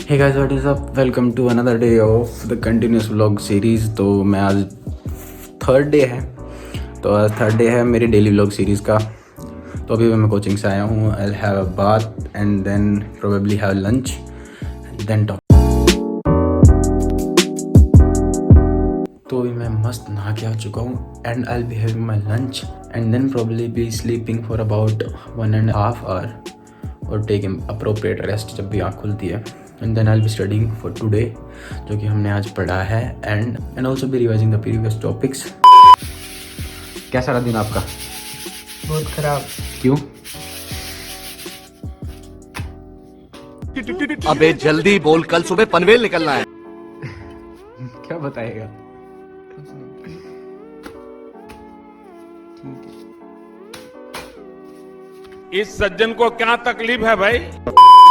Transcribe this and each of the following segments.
Hey guys, what is up, welcome to another day of the continuous vlog series. तो मैं आज third day है मेरी daily vlog series का। तो अभी मैं कोचिंग से आया हूँ। I have a bath and then probably have lunch then talk. तो अभी मैं मस्त नहा के आ चुका हूँ and I will be having my lunch and then probably be sleeping for about 1.5 hour और टेक अप्रोप्रिएट रेस्ट जब भी आँख खुलती है। And then I will be studying for today, जो कि हमने आज पढ़ा है, and also be revising the previous topics. कैसा रहा दिन आपका? बहुत खराब। क्यों? अबे जल्दी बोल, कल सुबह पनवेल निकलना है। क्या बताएगा? इस सज्जन को क्या तकलीफ है भाई?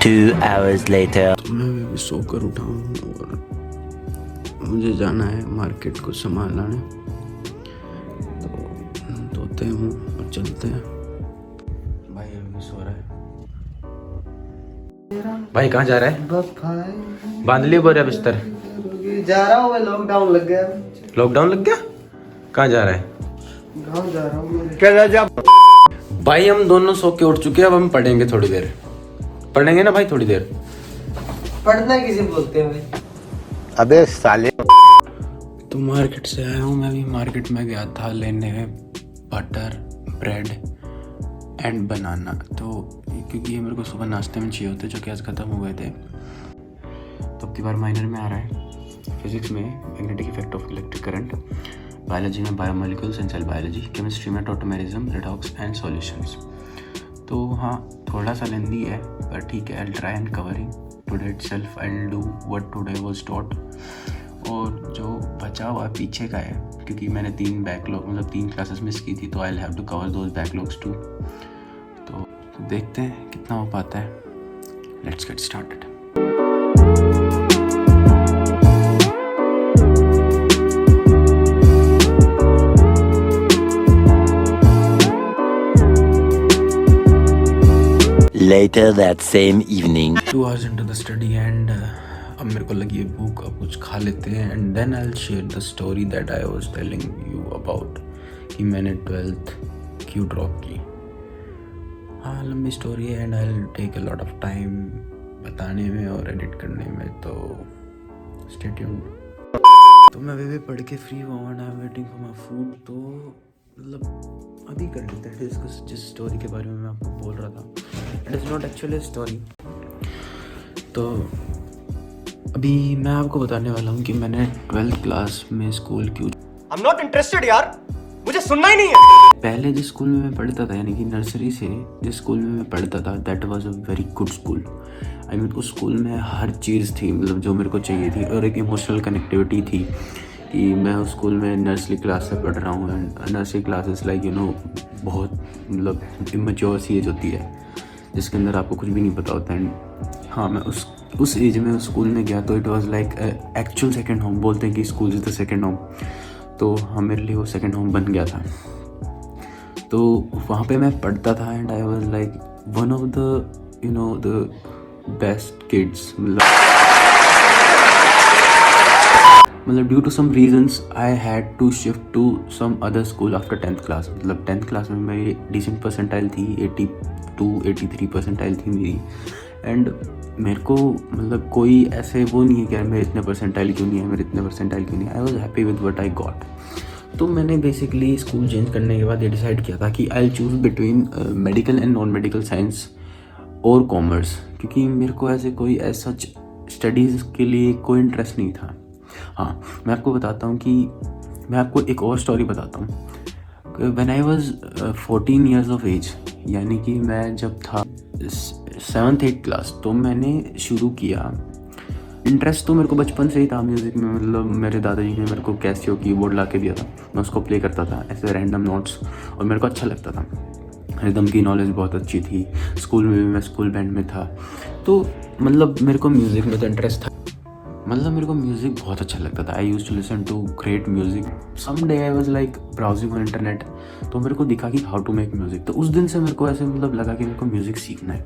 2 hours later. तो मैं अभी सोकर उठा हूँ और मुझे जाना है मार्केट को सामान लाने। तो धोते हूँ और चलते हैं। भाई अभी सो रहा है। भाई कहाँ जा रहा है? बस भाई बांध लिए बोरिया बिस्तर? जा रहा हूँ मैं, लॉकडाउन लग गया। लॉकडाउन लग गया? कहाँ जा रहा है? गाँव जा रहा हूँ। भाई हम दोनों सो के उठ चुके हैं। अब हम पढ़ेंगे थोड़ी देर। पढ़ेंगे ना भाई थोड़ी देर? पढ़ना किसे बोलते हैं भाई? अबे साले। तो मार्केट से आया हूँ मैं। भी मार्केट में गया था लेने बटर, ब्रेड एंड बनाना। तो क्योंकि ये मेरे को सुबह नाश्ते में चाहिए होते, जो कि आज ख़त्म हो गए थे। तो अब की बार माइनर में आ रहा है। फिजिक्स में magnetic effect of electric current, biology में biomolecules and cell biology, chemistry में टोटोमेरिज्म, रेडॉक्स एंड सॉल्यूशंस। तो हाँ, थोड़ा सा लेंदी है पर ठीक है। I try and covering today itself. I will do what today was taught. और जो बचा हुआ पीछे का है, क्योंकि मैंने 3 क्लासेस मिस की थी, तो I will have to cover those backlogs too. तो देखते हैं कितना हो पाता है। Let's get started. Later that same evening. 2 hours into the study and अब मेरे को लगी है भूख। अब कुछ खा लेते हैं and then I will share the story that I was telling you about, कि मैंने 12th क्यों ड्रॉप की। हाँ, लंबी स्टोरी है and I will take a lot of time बताने में और एडिट करने में, तो स्टे ट्यून्ड। तो मैं अभी पढ़ के फ्री हुआ and I am waiting for my food. तो मतलब अभी कर लेते हैं डिस्कस जिस स्टोरी के बारे में मैं आपको बोल रहा था। It is not actually story. तो अभी मैं आपको बताने वाला हूँ कि मैंने 12th क्लास में स्कूल क्यों। I'm not interested यार, मुझे सुनना ही नहीं है। पहले जिस स्कूल में मैं पढ़ता था, यानी कि नर्सरी से जिस स्कूल में मैं पढ़ता था, that was a very good school. I mean उस स्कूल में हर चीज़ थी, मतलब जो मेरे को चाहिए थी, और एक इमोशनल कनेक्टिविटी थी कि मैं उस स्कूल में नर्सरी क्लास से पढ़ रहा हूँ। एंड नर्सरी क्लासेस लाइक बहुत मतलब इमेच्योर सी एज होती है जिसके अंदर आपको कुछ भी नहीं पता होता। एंड हाँ, मैं उस एज में उस स्कूल में गया तो it was like actual second home. बोलते हैं कि school is the second home, तो हाँ, मेरे लिए वो सेकंड होम बन गया था। तो वहाँ पे मैं पढ़ता था and I was like one of the best kids. मतलब due to some reasons I had to shift to some other school after 10th class. मतलब 10th क्लास में मेरी डिसेंट परसेंटाइल थी, 82-83 परसेंटाइल थी मेरी। एंड मेरे को मतलब कोई ऐसे वो नहीं है कि यार मेरे इतने परसेंटाइल क्यों नहीं है, मेरे इतने परसेंटाइल क्यों नहीं है। I was happy with what I got. तो मैंने बेसिकली स्कूल चेंज करने के बाद ये डिसाइड किया था कि I choose between medical and non medical science और कॉमर्स, क्योंकि मेरे को ऐसे कोई ऐसा स्टडीज़ के लिए कोई इंटरेस्ट नहीं था। हाँ, मैं आपको बताता हूँ कि मैं आपको एक और स्टोरी बताता हूँ। When I was 14 years of age, यानी कि मैं जब था 7th-8th क्लास, तो मैंने शुरू किया। इंटरेस्ट तो मेरे को बचपन से ही था म्यूज़िक में। मतलब मेरे दादाजी ने मेरे को कैसियो कीबोर्ड ला के दिया था, मैं उसको प्ले करता था ऐसे रैंडम नोट्स, और मेरे को अच्छा लगता था। रिदम की नॉलेज बहुत अच्छी थी। स्कूल में भी मैं स्कूल बैंड में था। तो मतलब मेरे को म्यूज़िक में तो इंटरेस्ट था। मतलब मेरे को म्यूज़िक बहुत अच्छा लगता था। I used to listen to great music. Some day I was like browsing on internet, तो मेरे को दिखा कि हाउ टू मेक म्यूज़िक। तो उस दिन से मेरे को ऐसे मतलब लगा कि मेरे को म्यूज़िक सीखना है।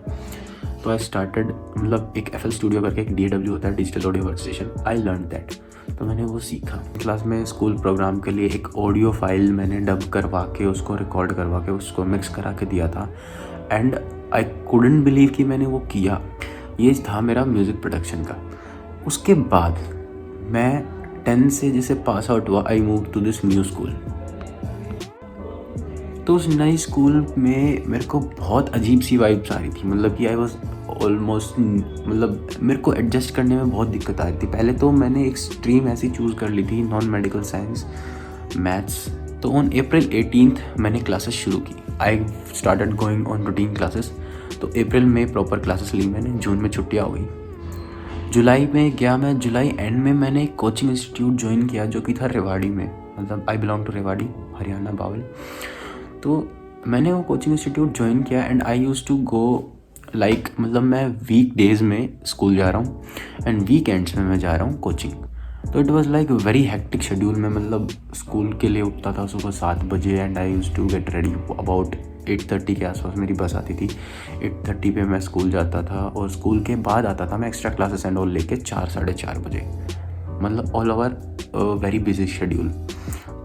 तो आई स्टार्टेड, मतलब एक FL स्टूडियो करके एक DAW होता है, digital audio work station, I learn that. तो मैंने वो सीखा। क्लास में स्कूल प्रोग्राम के लिए एक ऑडियो फाइल मैंने डब करवा के, उसको रिकॉर्ड करवा के, उसको मिक्स करा के दिया था। एंड आई कुडंट बिलीव कि मैंने वो किया। ये था मेरा म्यूज़िक प्रोडक्शन का। उसके बाद मैं 10 से जैसे पास आउट हुआ, I move to this new school. तो उस नई स्कूल में मेरे को बहुत अजीब सी वाइब्स आ रही थी, मतलब कि आई वॉज ऑलमोस्ट, मतलब मेरे को एडजस्ट करने में बहुत दिक्कत आ रही थी। पहले तो मैंने एक स्ट्रीम ऐसी चूज़ कर ली थी, नॉन मेडिकल साइंस मैथ्स। तो ऑन April 18 मैंने क्लासेस शुरू की। I started going on routine classes. तो अप्रैल में प्रॉपर क्लासेस ली मैंने, जून में छुट्टियाँ हो गई, जुलाई में गया मैं। जुलाई एंड में मैंने एक कोचिंग इंस्टीट्यूट ज्वाइन किया जो कि था रेवाड़ी में, मतलब I belong to Rewari, Haryana, Bawal. तो मैंने वो कोचिंग इंस्टीट्यूट ज्वाइन किया and I use to go like, मतलब मैं वीक डेज़ में स्कूल जा रहा हूँ एंड वीकेंड्स में मैं जा रहा हूँ कोचिंग। तो it was like very hectic schedule में, मतलब स्कूल के लिए उठता था सुबह 7 बजे and I use to get ready about 8:30 के आसपास मेरी बस आती थी। 8:30 पे मैं स्कूल जाता था और स्कूल के बाद आता था मैं एक्स्ट्रा क्लासेस एंड ऑल लेके 4 साढ़े 4 बजे, मतलब all over very busy schedule.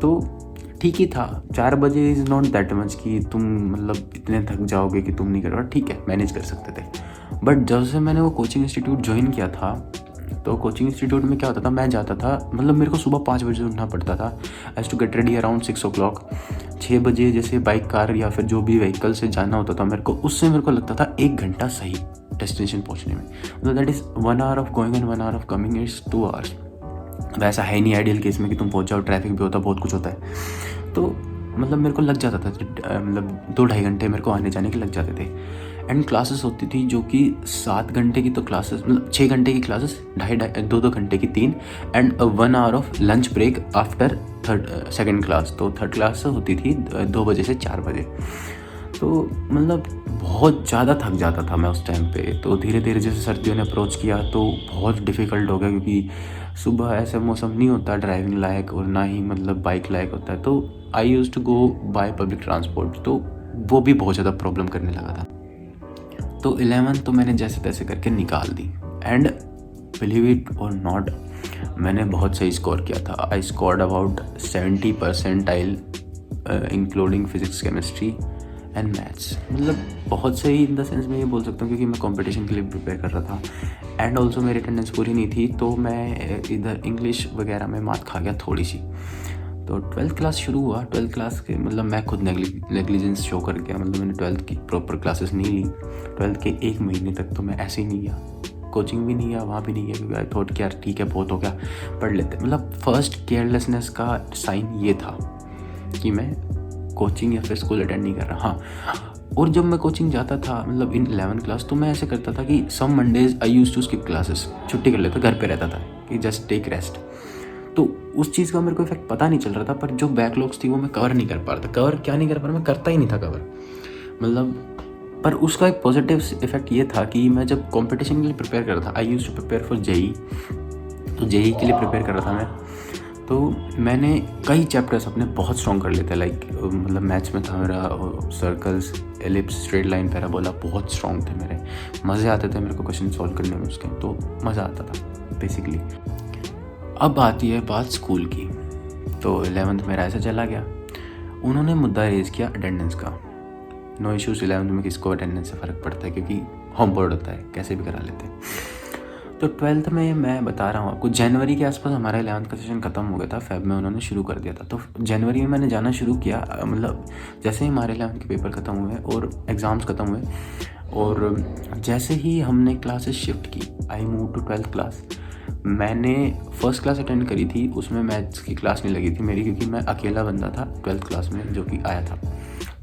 तो ठीक ही था, 4 बजे इज़ नॉट दैट मच कि तुम मतलब इतने थक जाओगे कि तुम नहीं करोगे, ठीक है मैनेज कर सकते थे। बट जब से मैंने वो कोचिंग इंस्टीट्यूट ज्वाइन किया था, तो कोचिंग इंस्टीट्यूट में क्या होता था, मैं जाता था, मतलब मेरे को सुबह 5 बजे उठना पड़ता था। I have to get ready around 6 o'clock। 6 बजे जैसे बाइक, कार या फिर जो भी व्हीकल से जाना होता था मेरे को, उससे मेरे को लगता था 1 घंटा सही डेस्टिनेशन पहुंचने में। मतलब that is 1 hour of going and 1 hour of coming is 2 hours। वैसा है नहीं आइडियल केस में कि तुम पहुंच जाओ, ट्रैफिक भी होता, बहुत कुछ होता है। तो मतलब मेरे को लग जाता था, मतलब 2-2.5 घंटे मेरे को आने जाने के लग जाते थे। एंड क्लासेस होती थी जो कि 7 घंटे की, तो क्लासेस मतलब 6 घंटे की क्लासेस, 2.5 घंटे की 3, and 1 hour of lunch break after second class. तो थर्ड क्लास होती थी 2 बजे से 4 बजे। तो मतलब बहुत ज़्यादा थक जाता था मैं उस टाइम पे। तो धीरे धीरे जैसे सर्दियों ने अप्रोच किया तो बहुत डिफ़िकल्ट हो गया, क्योंकि सुबह ऐसा मौसम नहीं होता ड्राइविंग लायक और ना ही मतलब बाइक लायक होता है। तो I use to go by public transport, तो वो भी बहुत ज़्यादा प्रॉब्लम करने लगा था। तो 11 तो मैंने जैसे तैसे करके निकाल दी एंड बिलीव इट और नॉट, मैंने बहुत सही स्कोर किया था। I scored about 70 percentile including physics, chemistry and maths. मतलब बहुत सही इन द सेंस में ये बोल सकता हूँ, क्योंकि मैं कंपटीशन के लिए प्रिपेयर कर रहा था एंड ऑल्सो मेरी अटेंडेंस पूरी नहीं थी, तो मैं इधर इंग्लिश वगैरह में मात खा गया थोड़ी सी। तो 12th क्लास शुरू हुआ। 12th क्लास के मतलब मैं खुद नेग्लिजेंस शो कर गया, मतलब मैंने 12th की प्रॉपर क्लासेस नहीं ली। 12th के 1 महीने तक तो मैं ऐसे ही नहीं गया, कोचिंग भी नहीं गया, वहाँ भी नहीं गया, क्योंकि आई थॉट कि यार ठीक है बहुत हो गया, पढ़ लेते। मतलब फर्स्ट केयरलेसनेस का साइन ये था कि मैं कोचिंग या फिर स्कूल अटेंड नहीं कर रहा। हाँ, और जब मैं कोचिंग जाता था मतलब इन 11th क्लास, तो मैं ऐसे करता था कि some Mondays I use to skip classes, छुट्टी कर लेता, घर पे रहता था कि जस्ट टेक रेस्ट। तो उस चीज़ का मेरे को इफेक्ट पता नहीं चल रहा था, पर जो बैकलॉग्स थी वो मैं कवर नहीं कर पा रहा था। कवर क्या नहीं कर पा रहा, मैं करता ही नहीं था कवर, मतलब। पर उसका एक पॉजिटिव इफेक्ट ये था कि मैं जब कंपटीशन के लिए प्रिपेयर कर रहा था, I use to prepare for JEE, तो जेई के लिए प्रिपेयर कर रहा था मैं। तो मैंने कई चैप्टर्स अपने बहुत स्ट्रॉन्ग कर लेते, लाइक मतलब मैथ्स में था मेरा circles, ellipse, straight line, parabola बहुत स्ट्रॉन्ग थे मेरे। मज़े आते थे मेरे को क्वेश्चन सॉल्व करने में उसके, तो मज़ा आता था बेसिकली। अब आती है बात स्कूल की। तो 11th मेरा ऐसा चला गया। उन्होंने मुद्दा रेज़ किया अटेंडेंस का। नो इश्यूज़, 11th में किसको अटेंडेंस से फ़र्क पड़ता है, क्योंकि होम बोर्ड होता है, कैसे भी करा लेते हैं। तो 12th में मैं बता रहा हूँ आपको, जनवरी के आसपास हमारा 11th का सेशन ख़त्म हो गया था, फेब में उन्होंने शुरू कर दिया था। तो जनवरी में मैंने जाना शुरू किया, मतलब जैसे ही हमारे 11th के पेपर ख़त्म हुए और एग्ज़ाम्स ख़त्म हुए, और जैसे ही हमने क्लासेस शिफ्ट की, I move to 12th class. मैंने फर्स्ट क्लास अटेंड करी थी, उसमें मैथ्स की क्लास नहीं लगी थी मेरी, क्योंकि मैं अकेला बंदा था 12th क्लास में जो कि आया था।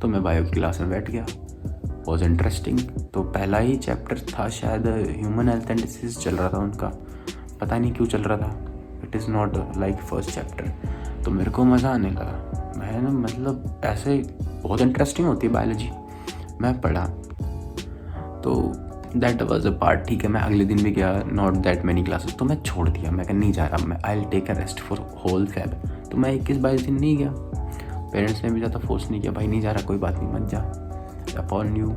तो मैं बायो की क्लास में बैठ गया, वॉज इंटरेस्टिंग। तो पहला ही चैप्टर था शायद ह्यूमन हेल्थ एंड डिसीज चल रहा था उनका, पता नहीं क्यों चल रहा था, it is not like first chapter. तो मेरे को मज़ा आने लगा, मैंने मतलब ऐसे बहुत इंटरेस्टिंग होती है बायोलॉजी, मैं पढ़ा। तो दैट वाज अ पार्ट, ठीक है। मैं अगले दिन भी गया, नॉट दैट मैनी क्लासेस, तो मैं छोड़ दिया, मैं नहीं जा रहा, मैं I will take a rest for whole Feb. तो मैं 21-22 दिन नहीं गया, पेरेंट्स ने भी ज़्यादा फोर्स नहीं किया, भाई नहीं जा रहा कोई बात नहीं मत जा, अपॉन यू।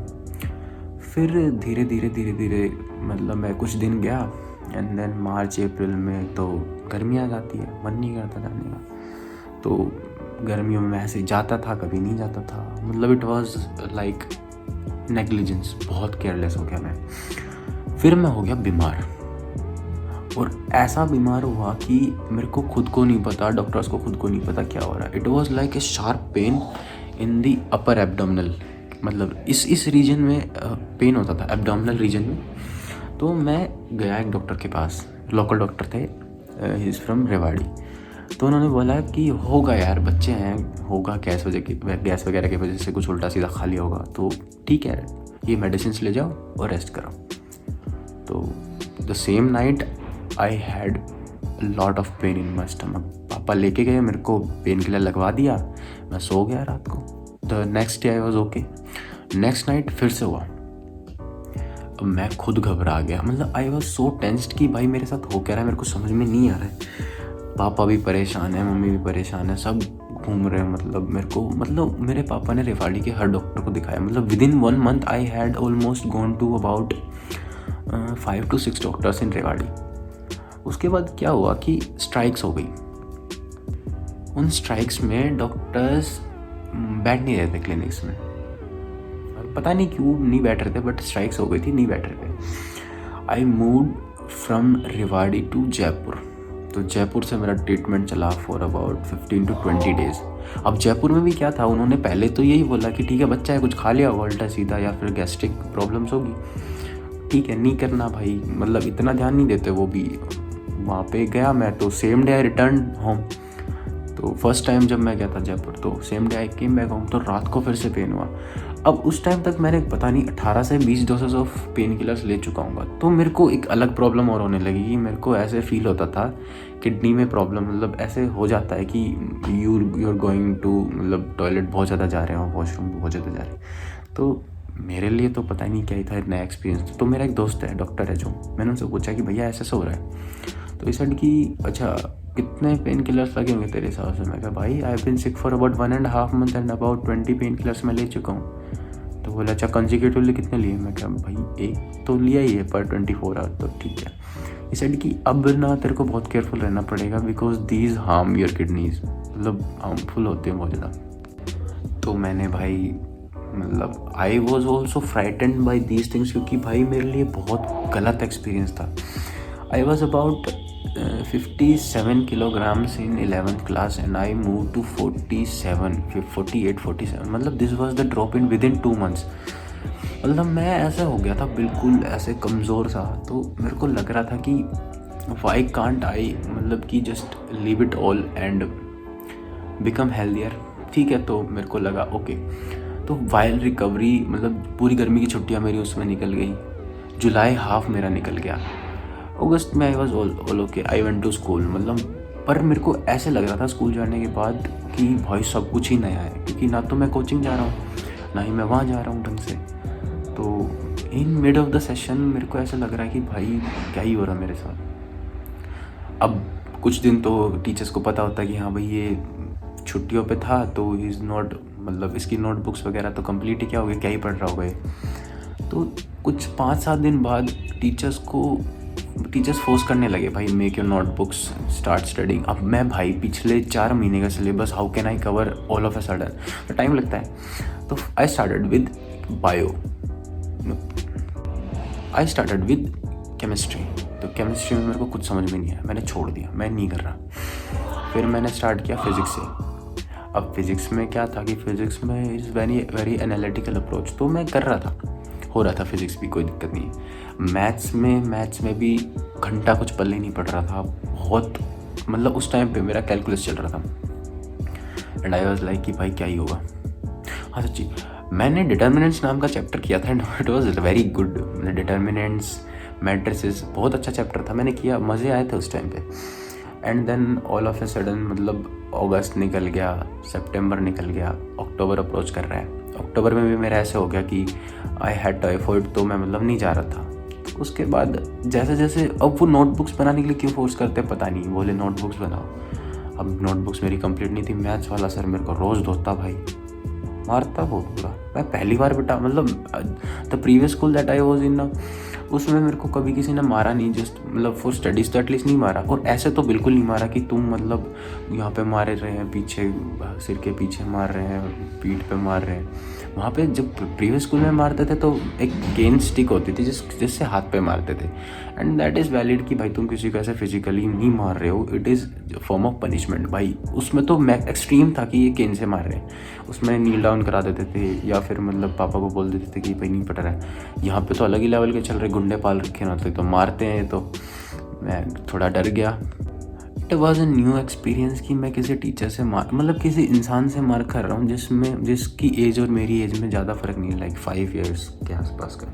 फिर धीरे धीरे मतलब मैं कुछ दिन गया एंड देन मार्च अप्रैल में तो गर्मी आ जाती है, मन नहीं करता जाने का। तो गर्मियों में ऐसे जाता था, कभी नहीं जाता था, मतलब इट वाज लाइक नेग्लिजेंस, बहुत केयरलेस हो गया मैं। फिर मैं हो गया बीमार, और ऐसा बीमार हुआ कि मेरे को खुद को नहीं पता, डॉक्टर्स को खुद को नहीं पता क्या हो रहा है। It was like a sharp pain in the upper abdominal, मतलब इस रीजन में पेन होता था, एब्डोमिनल रीजन में। तो मैं गया एक डॉक्टर के पास, लोकल डॉक्टर थे, ही इज़ फ्रॉम रेवाड़ी। तो उन्होंने बोला कि होगा यार, बच्चे हैं, होगा गैस वगैरह की वजह से कुछ उल्टा सीधा खा लिया होगा, तो ठीक है, ये मेडिसिन ले जाओ और रेस्ट करो। तो the same night I had lot of pain in my stomach. पापा लेके गए, मेरे को पेन किलर लगवा दिया, मैं सो गया रात को। The next day I was okay. Next night फिर से हुआ। अब मैं खुद घबरा गया, मतलब आई वॉज सो टेंस्ड कि भाई मेरे साथ हो क्या रहा है, मेरे को समझ में नहीं आ रहा है। पापा भी परेशान है, मम्मी भी परेशान है, सब घूम रहे हैं। मतलब मेरे पापा ने रेवाड़ी के हर डॉक्टर को दिखाया, मतलब within 1 month I had almost gone to about 5 to 6 doctors in Rewari. उसके बाद क्या हुआ कि स्ट्राइक्स हो गई। उन स्ट्राइक्स में डॉक्टर्स बैठ नहीं रहे थे क्लिनिक्स में, और पता नहीं क्यों नहीं बैठ रहे थे, बट स्ट्राइक्स हो गई थी, नहीं बैठ रहे थे। I moved from Rewari to Jaipur. तो जयपुर से मेरा ट्रीटमेंट चला फॉर अबाउट 15 to 20 days। अब जयपुर में भी क्या था, उन्होंने पहले तो यही बोला कि ठीक है, बच्चा है, कुछ खा लिया होगा उल्टा सीधा, या फिर गैस्ट्रिक प्रॉब्लम्स होगी, ठीक है, नहीं करना भाई, मतलब इतना ध्यान नहीं देते वो भी। वहाँ पे गया मैं, तो same day I return home. तो फर्स्ट टाइम जब मैं गया था जयपुर, तो same day I came back home, तो रात को फिर से पेन हुआ। अब उस टाइम तक मैंने पता नहीं 18 से 20 डोसेस ऑफ पेन किलर्स ले चुका हूँ। तो मेरे को एक अलग प्रॉब्लम और होने लगी कि मेरे को ऐसे फील होता था किडनी में प्रॉब्लम, मतलब ऐसे हो जाता है कि यू आर गोइंग टू, मतलब टॉयलेट बहुत ज़्यादा जा रहे हो, वॉशरूम बहुत ज़्यादा जा रहे हैं। तो मेरे लिए तो पता ही नहीं क्या ही था, नया एक्सपीरियंस। तो मेरा एक दोस्त है, डॉक्टर है, जो मैंने उनसे पूछा कि भैया ऐसा हो रहा है। तो इस साइड की अच्छा कितने पेन किलर्स लगे होंगे तेरे हिसाब से? मैं कहा भाई I have been sick for about 1.5 months and about 20 painkillers मैं ले चुका हूँ। तो बोला अच्छा कंसिक्यूटिवली कितने लिए? मैं कहा भाई एक तो लिया ही है पर 24 आवर, तो ठीक है। इस साइड की अब ना तेरे को बहुत केयरफुल रहना पड़ेगा, because these harm your kidneys, मतलब हार्मफुल होते हैं बहुत ज़्यादा। तो मैंने भाई मतलब I was also frightened by these things, क्योंकि भाई मेरे लिए बहुत गलत एक्सपीरियंस था। I was about 57 kilograms in 11th class and I moved to 48-47, मतलब this was the drop in within 2 months। मतलब मैं ऐसा हो गया था बिल्कुल ऐसे कमज़ोर सा। तो मेरे को लग रहा था कि why can't I, मतलब कि just leave it all and become healthier। ठीक है, तो मेरे को लगा ओके। तो वाइल रिकवरी, मतलब पूरी गर्मी की छुट्टियाँ मेरी उसमें निकल गई, जुलाई हाफ मेरा निकल गया, अगस्त में I was all okay. I went to school, मतलब पर मेरे को ऐसे लग रहा था स्कूल जाने के बाद कि भाई सब कुछ ही नया है, क्योंकि ना तो मैं कोचिंग जा रहा हूँ, ना ही मैं वहाँ जा रहा हूँ ढंग से। तो in mid of the session मेरे को ऐसा लग रहा है कि भाई क्या ही हो रहा है मेरे साथ। अब कुछ दिन तो टीचर्स को पता होता है कि हाँ भाई ये छुट्टियों पे था, तो ही इज़ नॉट, मतलब इसकी नोटबुक्स वगैरह तो कंप्लीट ही क्या हो गया, क्या ही पढ़ रहा होगा। तो कुछ 5-7 दिन बाद टीचर्स फोर्स करने लगे, भाई make your notebooks, start studying. अब मैं भाई पिछले 4 महीने का syllabus how can I cover all of a sudden, तो टाइम लगता है। तो आई स्टार्टेड विद केमिस्ट्री। तो केमिस्ट्री में मेरे को कुछ समझ में नहीं आया, मैंने छोड़ दिया, मैं नहीं कर रहा। फिर मैंने स्टार्ट किया फिज़िक्स से। अब फिज़िक्स में क्या था कि फिज़िक्स में इज़ वेरी एनालिटिकल अप्रोच, तो मैं कर रहा था, हो रहा था फिज़िक्स भी, कोई दिक्कत नहीं। मैथ्स में भी घंटा कुछ पल्ले नहीं पड़ रहा था बहुत, मतलब उस टाइम पे मेरा कैलकुलस चल रहा था एंड आई वाज लाइक कि भाई क्या ही होगा। हाँ सच्ची, मैंने डिटर्मिनेंट्स नाम का चैप्टर किया था and it was very good. Determinants, matrices, बहुत अच्छा चैप्टर था, मैंने किया, मज़े आए थे उस टाइम पे। And then all of a sudden, मतलब अगस्त निकल गया, सितंबर निकल गया, अक्टूबर अप्रोच कर रहा है। अक्टूबर में भी मेरा ऐसे हो गया कि आई हैड टाइफॉइड, तो मैं मतलब नहीं जा रहा था। उसके बाद जैसे जैसे अब वो नोटबुक्स बनाने के लिए क्यों फोर्स करते हैं पता नहीं, बोले नोटबुक्स बनाओ। अब नोटबुक्स मेरी कंप्लीट नहीं थी। मैथ्स वाला सर मेरे को रोज़ धोता भाई, मारता बहुत बुरा। मैं पहली बार बेटा मतलब the previous school that I was in ना, उसमें मेरे को कभी किसी ने मारा नहीं, जस्ट मतलब फॉर स्टडीज तो एटलीस्ट नहीं मारा। और ऐसे तो बिल्कुल नहीं मारा कि तुम मतलब यहाँ पे मारे रहे हैं, पीछे सिर के पीछे मार रहे हैं, पीठ पे मार रहे हैं। वहाँ पे जब प्रीवियस स्कूल में मारते थे तो एक केन स्टिक होती थी जिससे हाथ पे मारते थे, एंड दैट इज़ वैलिड कि भाई तुम किसी को ऐसे फिजिकली नहीं मार रहे हो, it is form of punishment भाई। उसमें तो एक्सट्रीम था कि ये केन से मार रहे हैं, उसमें नील डाउन करा देते थे या फिर मतलब पापा को बोल देते थे कि भाई नहीं पट रहा है। यहाँ पे तो अलग ही लेवल के चल रहे, गुंडे पाल रखे ना तो मारते हैं। तो मैं थोड़ा डर गया। It was a new experience कि मैं किसी टीचर से मार मतलब किसी इंसान से मार कर रहा हूँ जिसकी एज और मेरी एज में ज़्यादा फ़र्क नहीं है, लाइक 5 years के आसपास का।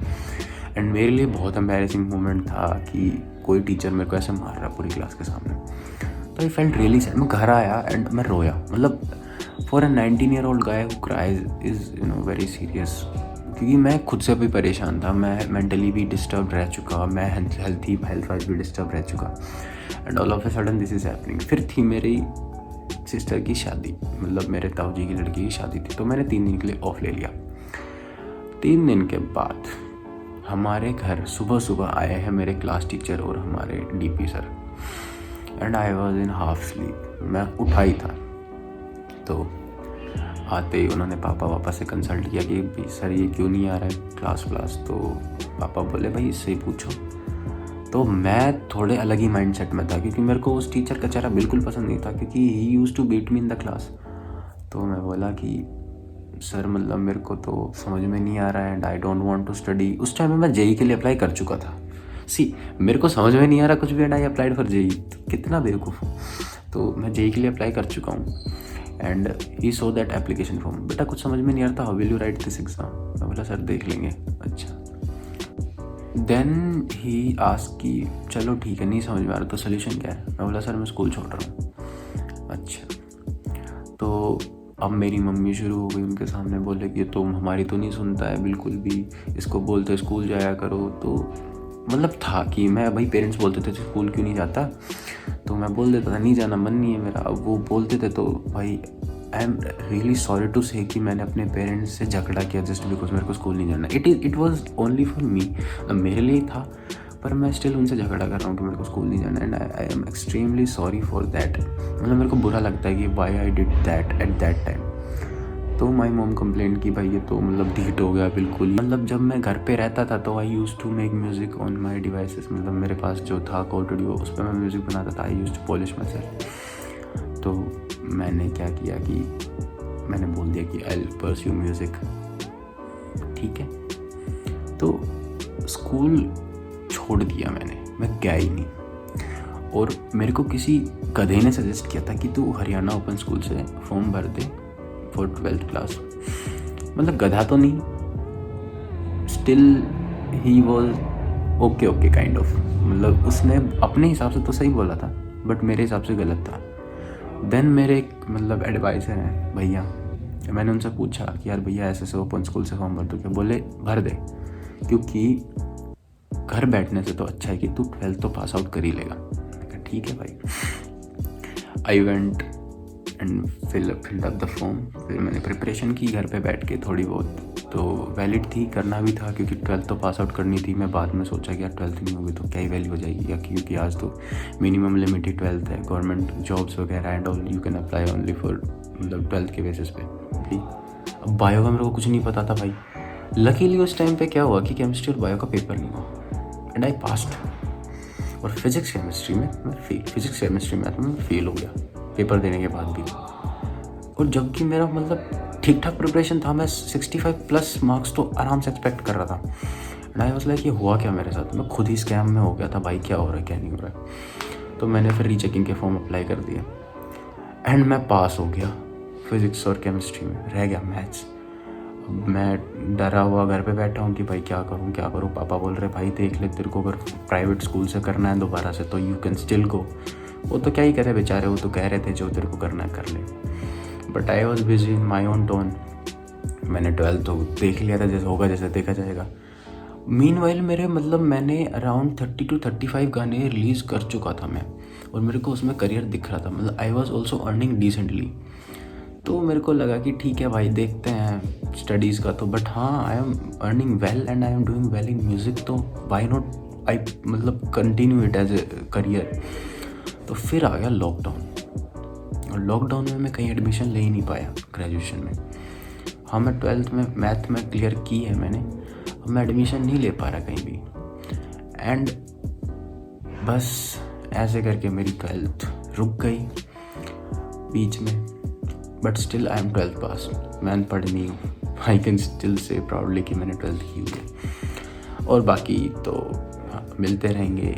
एंड मेरे लिए बहुत एम्बैरेसिंग मोमेंट था कि कोई टीचर मेरे को ऐसे मार रहा पूरी क्लास के सामने। तो आई फेल्ट रियली सैड। मैं घर आया एंड मैं रोया। मतलब for a 19-year-old guy who cries is very serious, क्योंकि मैं खुद से भी परेशान था, मैं मेंटली भी डिस्टर्ब रह चुका, मैं हेल्थ वाइज भी डिस्टर्ब रह चुका, and all of a sudden this is happening. फिर थी मेरी सिस्टर की शादी, मतलब मेरे ताऊ जी की लड़की की शादी थी, तो मैंने 3 दिन के लिए ऑफ ले लिया। 3 दिन के बाद हमारे घर सुबह सुबह आए हैं मेरे क्लास टीचर और हमारे DP sir, and I was in half sleep. मैं उठा ही था। तो आते ही उन्होंने पापा से कंसल्ट किया कि भाई सर ये क्यों नहीं आ रहा है क्लास। तो पापा बोले भाई इससे ही पूछो। तो मैं थोड़े अलग ही माइंडसेट में था, क्योंकि मेरे को उस टीचर का चेहरा बिल्कुल पसंद नहीं था, क्योंकि he used to beat me in the class. तो मैं बोला कि सर मतलब मेरे को तो समझ में नहीं आ रहा है and I don't want to study. उस टाइम में मैं जेई के लिए अप्लाई कर चुका था। मेरे को समझ में नहीं आ रहा कुछ भी and I applied for JEE. कितना बेवकूफ़। तो मैं जेई के लिए अप्लाई कर चुका हूँ and he so that application form. बेटा कुछ समझ में नहीं आता, how will you right this exam. मैं बोला सर देख लेंगे। अच्छा। देन ही आस्क कि चलो ठीक है नहीं समझ में आ रहा तो सोल्यूशन क्या है। मैं बोला सर मैं स्कूल छोड़ रहा हूँ। अच्छा। तो अब मेरी मम्मी शुरू हो गई उनके सामने, बोले कि तुम हमारी तो नहीं सुनता है बिल्कुल भी, इसको बोलते स्कूल जाया करो। तो मतलब था कि मैं भाई पेरेंट्स बोलते थे स्कूल क्यों नहीं जाता, तो मैं बोल देता था नहीं जाना, मन नहीं है मेरा। अब वो बोलते थे तो भाई I am really sorry to say कि मैंने अपने पेरेंट्स से झगड़ा किया जस्ट बिकॉज मेरे को स्कूल नहीं जाना। It was only for me, मेरे लिए था, पर मैं स्टिल उनसे झगड़ा कर रहा हूँ कि मेरे को स्कूल नहीं जाना, and I am extremely sorry for that. मतलब मेरे को बुरा लगता है कि why I did that at that time. तो माई मॉम कंप्लेन की भाई ये तो मतलब ढीठ हो गया बिल्कुल ही। मतलब जब मैं घर पे रहता था तो I use to make music on my devices, मतलब मेरे पास जो था ऑडियो उस पर मैं म्यूज़िक बनाता था। I use to polish myself. तो मैंने क्या किया कि मैंने बोल दिया कि आई विल परस्यू म्यूज़िक। ठीक है। तो स्कूल छोड़ दिया मैंने, मैं गया ही नहीं। और मेरे को किसी गधे ने सजेस्ट किया था कि तू हरियाणा ओपन स्कूल से फॉर्म भर दे फॉर 12th क्लास। मतलब गधा तो नहीं, still he was okay kind of. मतलब उसने अपने हिसाब से तो सही बोला था बट मेरे हिसाब से गलत था। देन मेरे एक मतलब एडवाइज़र हैं भैया, मैंने उनसे पूछा कि यार भैया ऐसे ओपन स्कूल से फॉर्म भर दो क्या। बोले भर दे, क्योंकि घर बैठने से तो अच्छा है कि तू 12th तो पास आउट कर ही लेगा। ठीक है भाई। I went and filled up the form. फिर मैंने प्रिपरेशन की घर पे बैठ के थोड़ी बहुत, तो वैलिड थी, करना भी था क्योंकि 12th तो पास आउट करनी थी। मैं बाद में सोचा कि यार 12th नहीं होगी तो क्या ही वैल्यू हो जाएगी, या क्योंकि आज तो मिनिमम लिमिट ही 12th है। गवर्नमेंट जॉब्स वगैरह and all you can apply only for मतलब 12th के बेसिस पे भी। अब बायो का मेरे को कुछ नहीं पता था भाई। लकीली उस टाइम पे क्या हुआ कि केमिस्ट्री और बायो का पेपर नहीं हुआ एंड आई पास्ड। और फिजिक्स केमिस्ट्री में मैं फेल हो गया पेपर देने के बाद भी। और जबकि मेरा मतलब ठीक ठाक प्रिपरेशन था, मैं 65+ मार्क्स तो आराम से एक्सपेक्ट कर रहा था। एंड आई वाज लाइक ये हुआ क्या मेरे साथ। मैं खुद ही स्कैम में हो गया था भाई, क्या हो रहा है क्या नहीं हो रहा है। तो मैंने फिर रीचेकिंग के फॉर्म अप्लाई कर दिया एंड मैं पास हो गया फिज़िक्स और केमिस्ट्री में, रह गया मैथ्स। अब मैं डरा हुआ घर पे बैठा हूँ कि भाई क्या करूँ। पापा बोल रहे भाई देख ले, तेरे को अगर प्राइवेट स्कूल से करना है दोबारा से तो यू कैन स्टिल गो। वो तो क्या ही करे बेचारे, वो तो कह रहे थे जो तेरे को करना है कर ले। But I was busy in my own tone. मैंने 12th तो देख लिया था, जैसे होगा जैसे देखा जाएगा। मीनवाइल मेरे मतलब मैंने अराउंड 30 to 35 गाने रिलीज़ कर चुका था मैं, और मेरे को उसमें करियर दिख रहा था। मतलब I was also earning decently. तो मेरे को लगा कि ठीक है भाई, देखते हैं स्टडीज़ का तो, बट हाँ I am earning well and I am doing well in music, तो वाई नॉट आई मतलब continue it as a career. तो फिर आ गया लॉकडाउन, और लॉकडाउन में मैं कहीं एडमिशन ले ही नहीं पाया ग्रेजुएशन में। हाँ मैं 12th में मैथ में क्लियर की है मैंने, अब मैं एडमिशन नहीं ले पा रहा कहीं भी, एंड बस ऐसे करके मेरी 12th रुक गई बीच में। But still I am 12th पास, मैं अनपढ़ नहीं हूँ, I can still say proudly कि मैंने 12th की हुई है। और बाकी तो मिलते रहेंगे।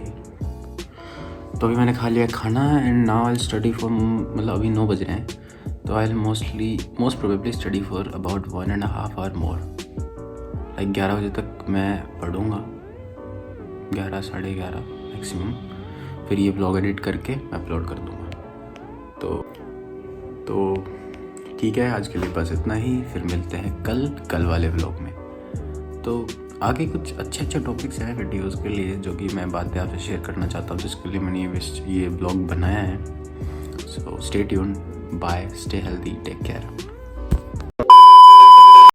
तो अभी मैंने खा लिया खाना and now I study for, मतलब अभी 9 बज रहे हैं, तो I most probably study for about 1.5 hour more. Like 11 बजे तक मैं पढ़ूँगा, 11 साढ़े 11 मैक्सिमम, फिर ये ब्लॉग एडिट करके मैं अपलोड कर दूँगा। तो ठीक है, आज के लिए बस इतना ही, फिर मिलते हैं कल वाले ब्लॉग में। तो आगे कुछ अच्छे टॉपिक्स हैं वीडियोस के लिए जो कि मैं बाद में आपसे शेयर करना चाहता हूँ, जिसके लिए मैंने ये ब्लॉग बनाया है। So stay tuned, bye, stay healthy, take care.